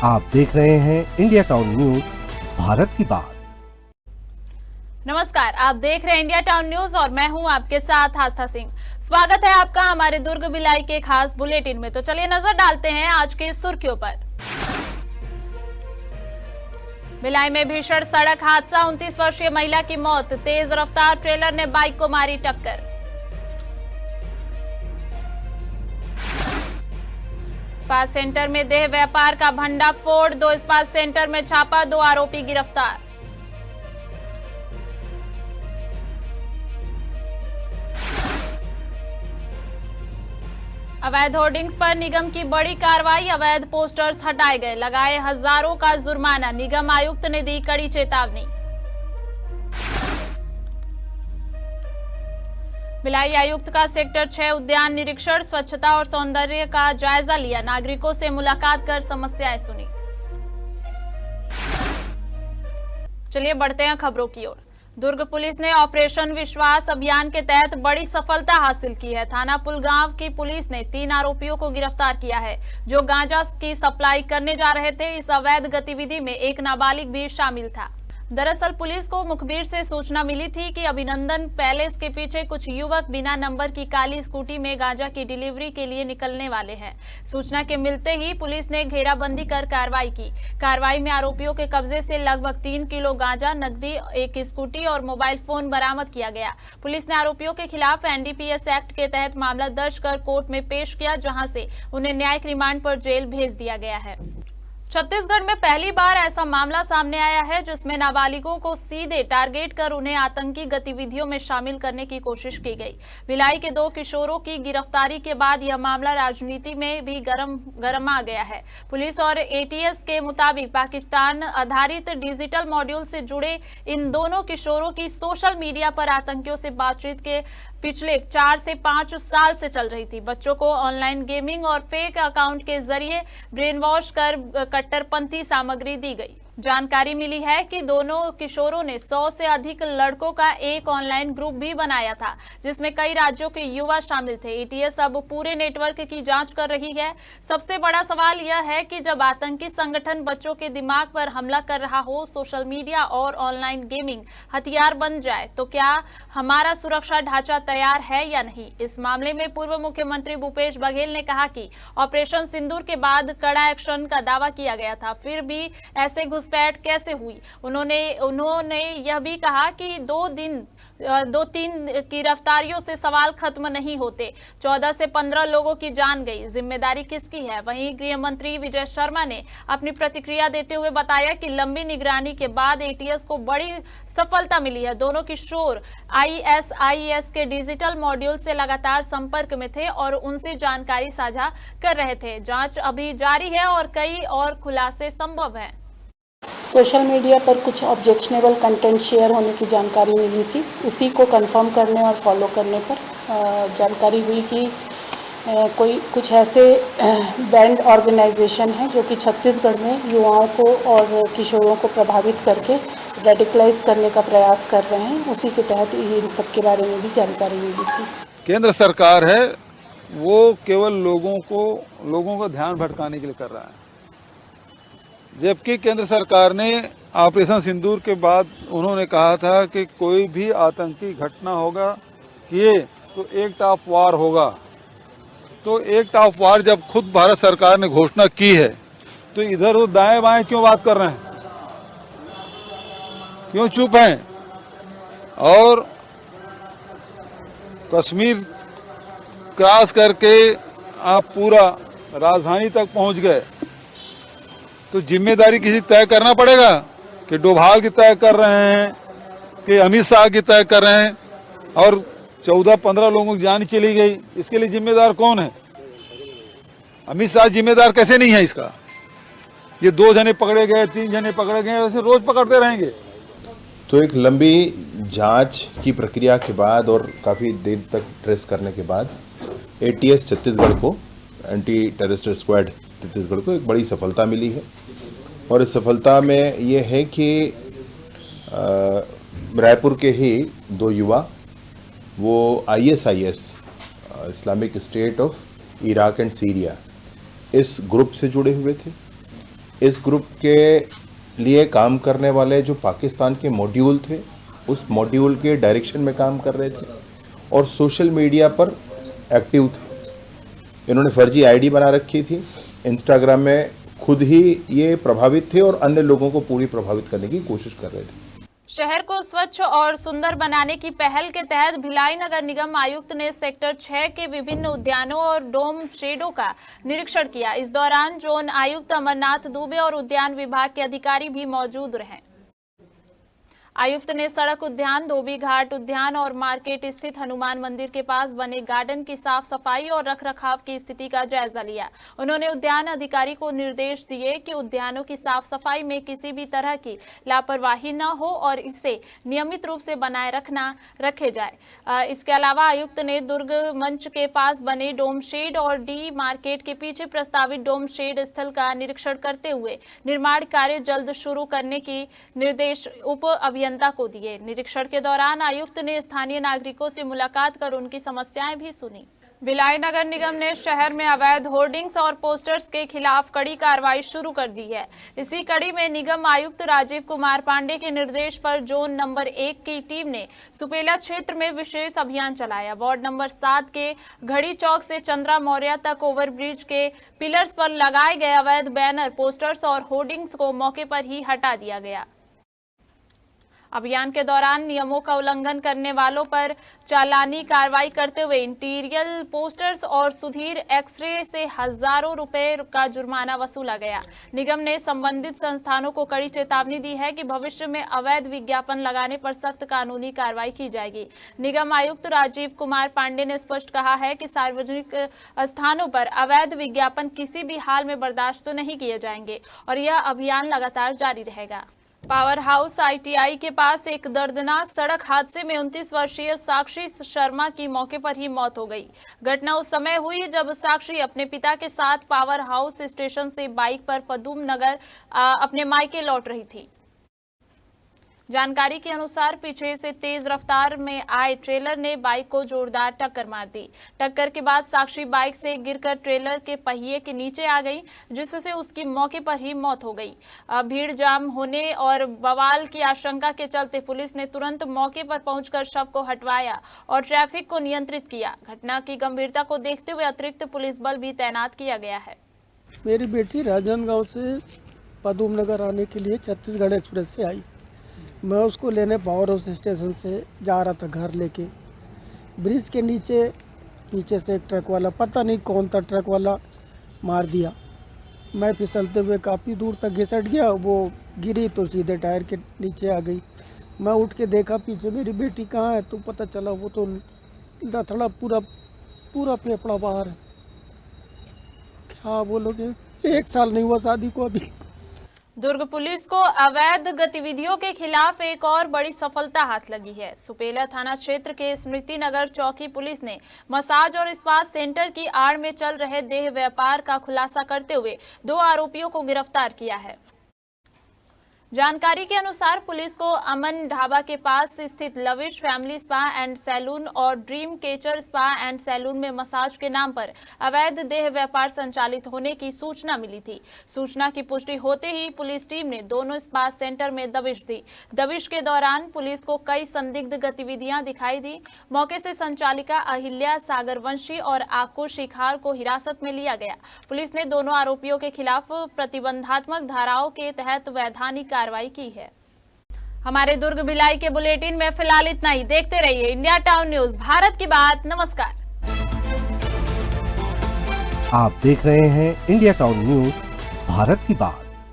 आप देख रहे हैं इंडिया टाउन न्यूज, भारत की बात। नमस्कार, आप देख रहे हैं इंडिया टाउन न्यूज और मैं हूं आपके साथ आस्था सिंह। स्वागत है आपका हमारे दुर्ग भिलाई के खास बुलेटिन में। तो चलिए नजर डालते हैं आज की सुर्खियों पर। भिलाई में भीषण सड़क हादसा, 29 वर्षीय महिला की मौत, तेज रफ्तार ट्रेलर ने बाइक को मारी टक्कर। इस्पात सेंटर में देह व्यापार का भंडाफोड़, 2 इस्पात सेंटर में छापा, 2 आरोपी गिरफ्तार। अवैध होर्डिंग्स पर निगम की बड़ी कार्रवाई, अवैध पोस्टर्स हटाए गए, लगाए हजारों का जुर्माना, निगम आयुक्त ने दी कड़ी चेतावनी। भिलाई आयुक्त का सेक्टर 6 उद्यान निरीक्षण, स्वच्छता और सौंदर्य का जायजा लिया, नागरिकों से मुलाकात कर समस्याएं सुनी। चलिए बढ़ते हैं खबरों की ओर। दुर्ग पुलिस ने ऑपरेशन विश्वास अभियान के तहत बड़ी सफलता हासिल की है। थाना पुलगांव की पुलिस ने 3 आरोपियों को गिरफ्तार किया है जो गांजा की सप्लाई करने जा रहे थे। इस अवैध गतिविधि में एक नाबालिग भी शामिल था। दरअसल पुलिस को मुखबिर से सूचना मिली थी कि अभिनंदन पैलेस के पीछे कुछ युवक बिना नंबर की काली स्कूटी में गांजा की डिलीवरी के लिए निकलने वाले हैं। सूचना के मिलते ही पुलिस ने घेराबंदी कर कार्रवाई की। कार्रवाई में आरोपियों के कब्जे से लगभग 3 किलो गांजा, नकदी, एक स्कूटी और मोबाइल फोन बरामद किया गया। पुलिस ने आरोपियों के खिलाफ एनडीपीएस एक्ट के तहत मामला दर्ज कर कोर्ट में पेश किया, जहां से उन्हें न्यायिक रिमांड पर जेल भेज दिया गया है। छत्तीसगढ़ में पहली बार ऐसा मामला सामने आया है जिसमें नाबालिगों को सीधे टारगेट कर उन्हें आतंकी गतिविधियों में शामिल करने की कोशिश की गई। भिलाई के 2 किशोरों की गिरफ्तारी के बाद यह मामला राजनीति में भी गरमा गया है। पुलिस और एटीएस के मुताबिक पाकिस्तान आधारित डिजिटल मॉड्यूल से जुड़े इन दोनों किशोरों की सोशल मीडिया पर आतंकियों से बातचीत के पिछले 4 से 5 साल से चल रही थी। बच्चों को ऑनलाइन गेमिंग और फेक अकाउंट के जरिए ब्रेन वॉश कर कट्टरपंथी सामग्री दी गई। जानकारी मिली है कि दोनों किशोरों ने 100 से अधिक लड़कों का एक ऑनलाइन ग्रुप भी बनाया था जिसमें कई राज्यों के युवा शामिल थे। एटीएस अब पूरे नेटवर्क की जांच कर रही है। सबसे बड़ा सवाल यह है कि जब आतंकी संगठन बच्चों के दिमाग पर हमला कर रहा हो, सोशल मीडिया और ऑनलाइन गेमिंग हथियार बन जाए तो क्या हमारा सुरक्षा ढांचा तैयार है या नहीं। इस मामले में पूर्व मुख्यमंत्री भूपेश बघेल ने कहा कि ऑपरेशन सिंदूर के बाद कड़ा एक्शन का दावा किया गया था, फिर भी ऐसे घुसपैठ कैसे हुई। उन्होंने यह भी कहा कि 2-3 गिरफ्तारियों से सवाल खत्म नहीं होते। 14 से 15 लोगों की जान गई, जिम्मेदारी किसकी है। वहीं गृह मंत्री विजय शर्मा ने अपनी प्रतिक्रिया देते हुए बताया कि लंबी निगरानी के बाद एटीएस को बड़ी सफलता मिली है। दोनों किशोर ISIS के डिजिटल मॉड्यूल से लगातार संपर्क में थे और उनसे जानकारी साझा कर रहे थे। जांच अभी जारी है और कई और खुलासे संभव हैं। सोशल मीडिया पर कुछ ऑब्जेक्शनेबल कंटेंट शेयर होने की जानकारी मिली थी। उसी को कंफर्म करने और फॉलो करने पर जानकारी हुई कि कुछ ऐसे बैंड ऑर्गेनाइजेशन हैं जो कि छत्तीसगढ़ में युवाओं को और किशोरों को प्रभावित करके रेडिकलाइज करने का प्रयास कर रहे हैं। उसी के तहत इन सब के बारे में भी जानकारी मिली थी। केंद्र सरकार है वो केवल लोगों का ध्यान भटकाने के लिए कर रहा है, जबकि केंद्र सरकार ने ऑपरेशन सिंदूर के बाद उन्होंने कहा था कि कोई भी आतंकी घटना होगा किए तो एक्ट ऑफ वार होगा। तो एक्ट ऑफ वार जब खुद भारत सरकार ने घोषणा की है तो इधर उधर दाएं बाएं क्यों बात कर रहे हैं, क्यों चुप हैं। और कश्मीर क्रॉस करके आप पूरा राजधानी तक पहुंच गए तो जिम्मेदारी किसी तय करना पड़ेगा कि डोभाल की तय कर रहे हैं कि अमित शाह की तय कर रहे हैं और 14-15 लोगों की जान चली गई। इसके लिए जिम्मेदार कौन है? अमित शाह जिम्मेदार कैसे नहीं है इसका? ये 2 जने पकड़े गए, 3 जने पकड़े गए, ऐसे रोज पकड़ते रहेंगे। तो एक लंबी जांच की प्रक्रिया के बाद और काफ़ी देर तक ट्रेस करने के बाद एटीएस छत्तीसगढ़ को, एंटी टेररिस्ट स्क्वाड छत्तीसगढ़ को एक बड़ी सफलता मिली है। और इस सफलता में ये है कि रायपुर के ही 2 युवा वो ISIS Islamic state of Iraq and Syria इस ग्रुप से जुड़े हुए थे इस ग्रुप के लिए काम करने वाले जो पाकिस्तान के मॉड्यूल थे, उस मॉड्यूल के डायरेक्शन में काम कर रहे थे और सोशल मीडिया पर एक्टिव थे। इन्होंने फर्जी आईडी बना रखी थी, इंस्टाग्राम में खुद ही ये प्रभावित थे और अन्य लोगों को पूरी प्रभावित करने की कोशिश कर रहे थे। शहर को स्वच्छ और सुंदर बनाने की पहल के तहत भिलाई नगर निगम आयुक्त ने सेक्टर 6 के विभिन्न उद्यानों और डोम शेडों का निरीक्षण किया। इस दौरान जोन आयुक्त अमरनाथ दुबे और उद्यान विभाग के अधिकारी भी मौजूद रहे। आयुक्त ने सड़क उद्यान, धोबी घाट उद्यान और मार्केट स्थित हनुमान मंदिर के पास बने गार्डन की साफ सफाई और रखरखाव की स्थिति का जायजा लिया। उन्होंने उद्यान अधिकारी को निर्देश दिए कि उद्यानों की साफ सफाई में किसी भी तरह की लापरवाही न हो और इसे नियमित रूप से बनाए रखे जाए। इसके अलावा आयुक्त ने दुर्ग मंच के पास बने डोम शेड और डी मार्केट के पीछे प्रस्तावित डोम शेड स्थल का निरीक्षण करते हुए निर्माण कार्य जल्द शुरू करने की निर्देश उप अभियंता को दिए। निरीक्षण के दौरान आयुक्त ने स्थानीय नागरिकों से मुलाकात कर उनकी समस्याएं भी सुनी। भिलाई नगर निगम ने शहर में अवैध होर्डिंग्स और पोस्टर्स के खिलाफ कड़ी कार्रवाई शुरू कर दी है। इसी कड़ी में निगम आयुक्त राजीव कुमार पांडे के निर्देश पर जोन नंबर 1 की टीम ने सुपेला क्षेत्र में विशेष अभियान चलाया। वार्ड नंबर 7 के घड़ी चौक से चंद्रा मौर्य तक ओवरब्रिज के पिलर्स पर लगाए गए अवैध बैनर, पोस्टर्स और होर्डिंग्स को मौके पर ही हटा दिया गया। अभियान के दौरान नियमों का उल्लंघन करने वालों पर चालानी कार्रवाई करते हुए इंटीरियर पोस्टर्स और सुधीर एक्सरे से हजारों रुपए का जुर्माना वसूला गया। निगम ने संबंधित संस्थानों को कड़ी चेतावनी दी है कि भविष्य में अवैध विज्ञापन लगाने पर सख्त कानूनी कार्रवाई की जाएगी। निगम आयुक्त राजीव कुमार पांडे ने स्पष्ट कहा है कि सार्वजनिक स्थानों पर अवैध विज्ञापन किसी भी हाल में बर्दाश्त नहीं किए जाएंगे और यह अभियान लगातार जारी रहेगा। पावर हाउस ITI के पास एक दर्दनाक सड़क हादसे में 29 वर्षीय साक्षी शर्मा की मौके पर ही मौत हो गई। घटना उस समय हुई जब साक्षी अपने पिता के साथ पावर हाउस स्टेशन से बाइक पर पदुम नगर अपने मायके लौट रही थी। जानकारी के अनुसार पीछे से तेज रफ्तार में आए ट्रेलर ने बाइक को जोरदार टक्कर मार दी। टक्कर के बाद साक्षी बाइक से गिरकर ट्रेलर के पहिए के नीचे आ गई, जिससे उसकी मौके पर ही मौत हो गई। भीड़ जाम होने और बवाल की आशंका के चलते पुलिस ने तुरंत मौके पर पहुंचकर शव को हटवाया और ट्रैफिक को नियंत्रित किया। घटना की गंभीरता को देखते हुए अतिरिक्त पुलिस बल भी तैनात किया गया है। मेरी बेटी राजनांदगांव से पदुम नगर आने के लिए छत्तीसगढ़ एक्सप्रेस से आई। मैं उसको लेने पावर हाउस स्टेशन से जा रहा था घर लेके। ब्रिज के नीचे से एक ट्रक वाला, पता नहीं कौन था, ट्रक वाला मार दिया। मैं फिसलते हुए काफ़ी दूर तक घिसट गया। वो गिरी तो सीधे टायर के नीचे आ गई। मैं उठ के देखा पीछे मेरी बेटी कहाँ है, तो पता चला वो तो लथड़ा पूरा फेफड़ा बाहर है। क्या बोलोगे, 1 साल नहीं हुआ शादी को अभी। दुर्ग पुलिस को अवैध गतिविधियों के खिलाफ एक और बड़ी सफलता हाथ लगी है। सुपेला थाना क्षेत्र के स्मृति नगर चौकी पुलिस ने मसाज और स्पा सेंटर की आड़ में चल रहे देह व्यापार का खुलासा करते हुए 2 आरोपियों को गिरफ्तार किया है। जानकारी के अनुसार पुलिस को अमन ढाबा के पास स्थित lavish family spa and salon और dream catcher spa and salon में मसाज के नाम पर अवैध देह व्यापार संचालित होने की सूचना मिली थी। सूचना की पुष्टि होते ही पुलिस टीम ने दोनों स्पा सेंटर में दबिश दी। दबिश के दौरान पुलिस को कई संदिग्ध गतिविधियां दिखाई दी। मौके से संचालिका अहिल्या सागरवंशी और आकुर शिखार को हिरासत में लिया गया। पुलिस ने दोनों आरोपियों के खिलाफ प्रतिबंधात्मक धाराओं के तहत वैधानिक कार्रवाई की है। हमारे दुर्ग भिलाई के बुलेटिन में फिलहाल इतना ही। देखते रहिए इंडिया टाउन न्यूज, भारत की बात। नमस्कार। आप देख रहे हैं इंडिया टाउन न्यूज, भारत की बात।